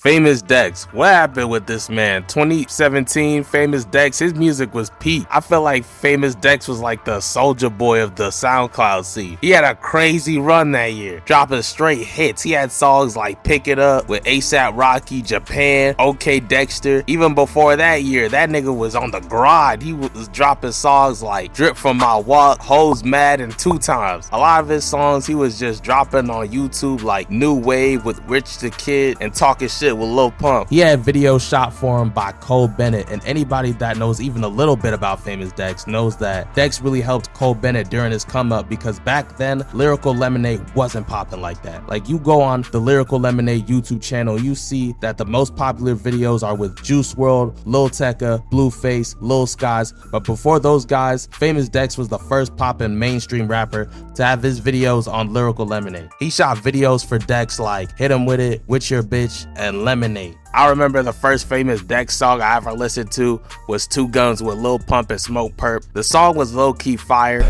Famous Dex. What happened with this man? 2017, Famous Dex, his music was peak. I feel like Famous Dex was like the soldier boy of the SoundCloud scene. He had a crazy run that year, dropping straight hits. He had songs like Pick It Up with ASAP Rocky, Japan, OK Dexter. Even before that year, that nigga was on the grind. He was dropping songs like Drip From My Walk, Hoes Mad, and 2 Times. A lot of his songs he was just dropping on YouTube like New Wave with Rich the Kid and Talking Shit with Lil Pump. He had videos shot for him by Cole Bennett, and anybody that knows even a little bit about Famous Dex knows that Dex really helped Cole Bennett during his come up, because back then Lyrical Lemonade wasn't popping like that. Like, you go on the Lyrical Lemonade YouTube channel, you see that the most popular videos are with Juice WRLD, Lil Tecca, Blueface, Lil Skies, but before those guys, Famous Dex was the first poppin' mainstream rapper to have his videos on Lyrical Lemonade. He shot videos for Dex like Hit 'Em With It, With Your Bitch, and Lemonade. I remember the first Famous Dex song I ever listened to was Two Guns with Lil Pump and Smoke Perp. The song was low-key fire.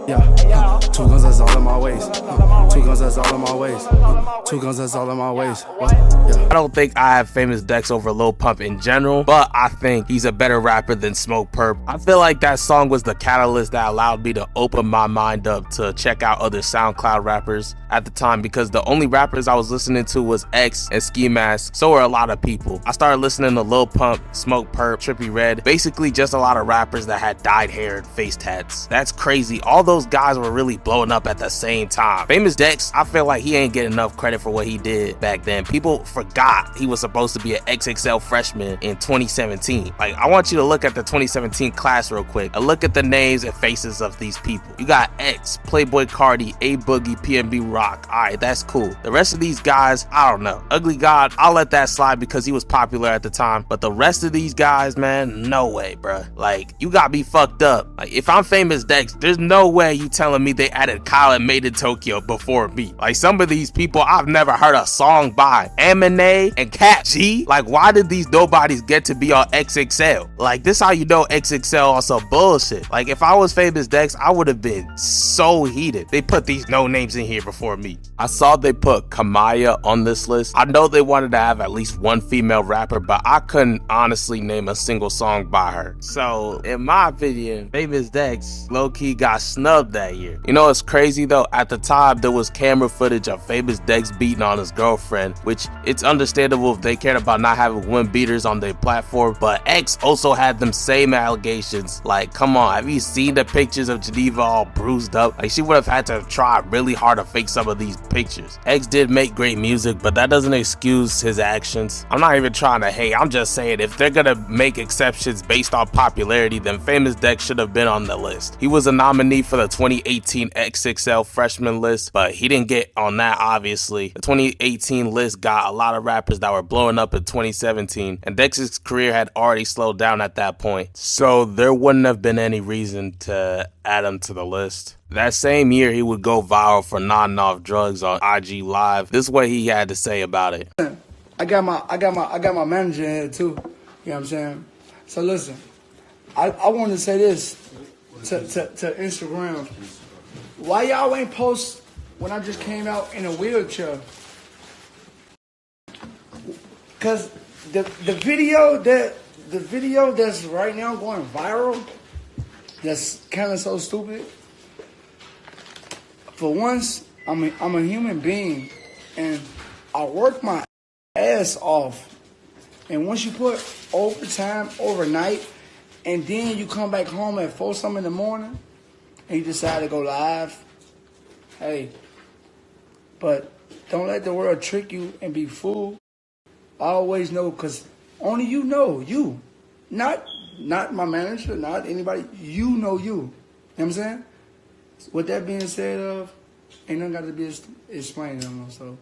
Yeah, 2 guns, that's all in my waist. 2 guns, that's all in my waist. 2 guns, that's all in my waist. I don't think I have Famous Dex over Lil Pump in general, but I think he's a better rapper than Smoke Perp. I feel like that song was the catalyst that allowed me to open my mind up to check out other SoundCloud rappers at the time, because the only rappers I was listening to was X and Ski Mask. So were a lot of people. I started listening to Lil Pump, Smoke Perp, Trippie Redd, basically just a lot of rappers that had dyed hair and face tats. That's crazy. All those guys were really blowing up at the same time. Famous Dex, I feel like he ain't getting enough credit for what he did back then. People forgot he was supposed to be an XXL freshman in 2017. Like, I want you to look at the 2017 class real quick and look at the names and faces of these people. You got X, Playboy Cardi, A Boogie, PNB Rock. Alright, that's cool. The rest of these guys, I don't know. Ugly God, I'll let that slide because he was popular at the time. But the rest of these guys, man, no way, bruh. Like, you got me fucked up. Like, if I'm Famous Dex, there's no way you telling me they added Kyle and Made in Tokyo before me. Like, some of these people I've never heard a song by. Aminé and Cat G. Like, why did these nobodies get to be on XXL? Like, this how you know XXL on some bullshit. Like, if I was Famous Dex, I would have been so heated. They put these no names in here before me. I saw they put Kamaya on this list. I know they wanted to have at least one female rapper, but I couldn't honestly name a single song by her. So, in my opinion, Famous Dex low-key got snubbed that year. You know, it's crazy though, at the time there was camera footage of Famous Dex beating on his girlfriend, which it's understandable if they cared about not having women beaters on their platform, but X also had them same allegations. Like, come on, have you seen the pictures of Geneva all bruised up? Like, she would have had to try really hard to fake some of these pictures. X did make great music, but that doesn't excuse his actions. I'm not even trying to hate, I'm just saying if they're gonna make exceptions based on popularity, then Famous Dex should have been on the list. He was a nominee for the 2018 XXL freshman list, but he didn't get on that, obviously. The 2018 list got a lot of rappers that were blowing up in 2017, and Dex's career had already slowed down at that point, so there wouldn't have been any reason to add him to the list. That same year, he would go viral for nodding off drugs on IG Live. This is what he had to say about it. I got my manager in here too. You know what I'm saying? So listen, I wanted to say this to Instagram. Why y'all ain't post when I just came out in a wheelchair? Cause the video that's right now going viral, that's kind of so stupid. For once, I'm a human being, and I work my ass off. And once you put overtime overnight, and then you come back home at 4 something in the morning, and you decide to go live, hey, but don't let the world trick you and be fooled. Always know, because only you know you. Not my manager, not anybody. You know you. You know what I'm saying? With that being said, ain't nothing got to be explained no more, so.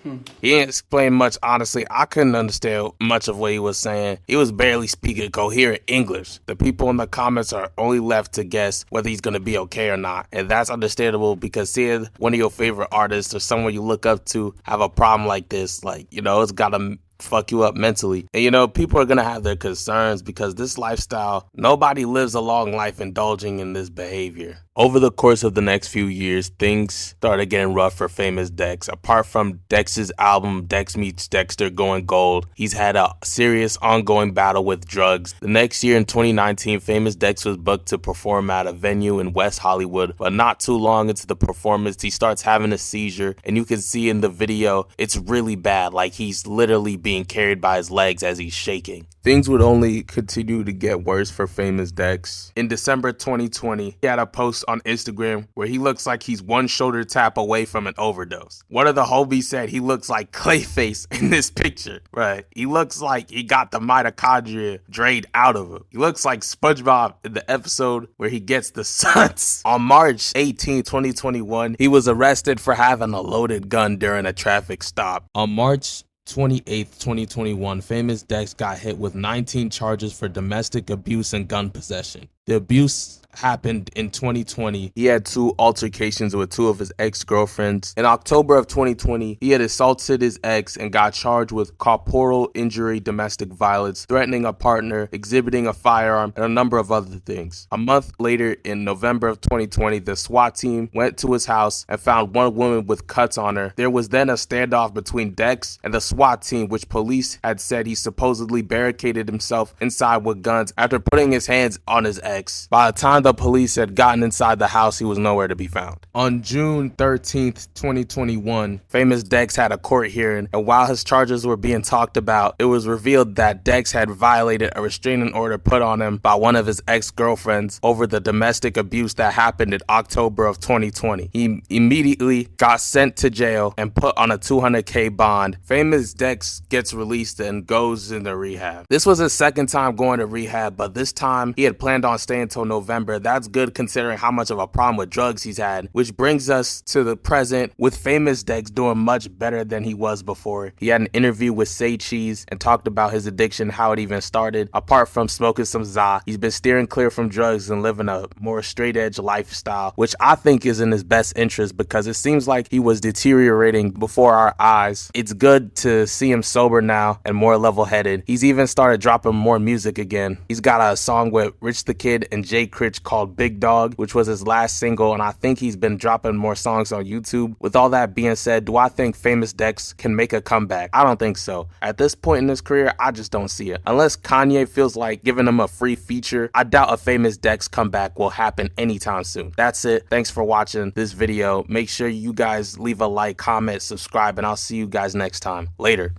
He didn't explain much, honestly. I couldn't understand much of what he was saying. He was barely speaking coherent English. The people in the comments are only left to guess whether he's going to be okay or not. And that's understandable, because seeing one of your favorite artists or someone you look up to have a problem like this, like, you know, it's got to fuck you up mentally. And you know, people are gonna have their concerns because this lifestyle, nobody lives a long life indulging in this behavior. Over the course of the next few years, things started getting rough for Famous Dex. Apart from Dex's album Dex Meets Dexter going gold, he's had a serious ongoing battle with drugs. The next year in 2019, Famous Dex was booked to perform at a venue in West Hollywood, but not too long into the performance, he starts having a seizure, and you can see in the video, it's really bad, like he's literally being carried by his legs as he's shaking. Things would only continue to get worse for Famous Dex. In December 2020, he had a post on Instagram where he looks like he's one shoulder tap away from an overdose. One of the homies said he looks like Clayface in this picture. Right? He looks like he got the mitochondria drained out of him. He looks like SpongeBob in the episode where he gets the suns. On March 18, 2021, he was arrested for having a loaded gun during a traffic stop. On March 28th, 2021, Famous Dex got hit with 19 charges for domestic abuse and gun possession. The abuse happened in 2020. He had 2 altercations with 2 of his ex-girlfriends. In October of 2020, he had assaulted his ex and got charged with corporal injury, domestic violence, threatening a partner, exhibiting a firearm, and a number of other things. A month later, in November of 2020, the SWAT team went to his house and found one woman with cuts on her. There was then a standoff between Dex and the SWAT team, which police had said he supposedly barricaded himself inside with guns after putting his hands on his ex. By the time the police had gotten inside the house, he was nowhere to be found. On June 13th, 2021, Famous Dex had a court hearing, and while his charges were being talked about, it was revealed that Dex had violated a restraining order put on him by one of his ex-girlfriends over the domestic abuse that happened in October of 2020. He immediately got sent to jail and put on a $200K bond. Famous Dex gets released and goes into rehab. This was his second time going to rehab, but this time he had planned on staying until November. That's good considering how much of a problem with drugs he's had, which brings us to the present with Famous Dex doing much better than he was before. He had an interview with Say Cheese and talked about his addiction, how it even started. Apart from smoking some za, he's been steering clear from drugs and living a more straight edge lifestyle, which I think is in his best interest because it seems like he was deteriorating before our eyes. It's good to see him sober now and more level headed. He's even started dropping more music again. He's got a song with Rich the Kid and Jay Critch called Big Dog, which was his last single, and I think he's been dropping more songs on YouTube. With all that being said, do I think Famous Dex can make a comeback? I don't think so. At this point in his career, I just don't see it. Unless Kanye feels like giving him a free feature, I doubt a Famous Dex comeback will happen anytime soon. That's it. Thanks for watching this video. Make sure you guys leave a like, comment, subscribe, and I'll see you guys next time. Later.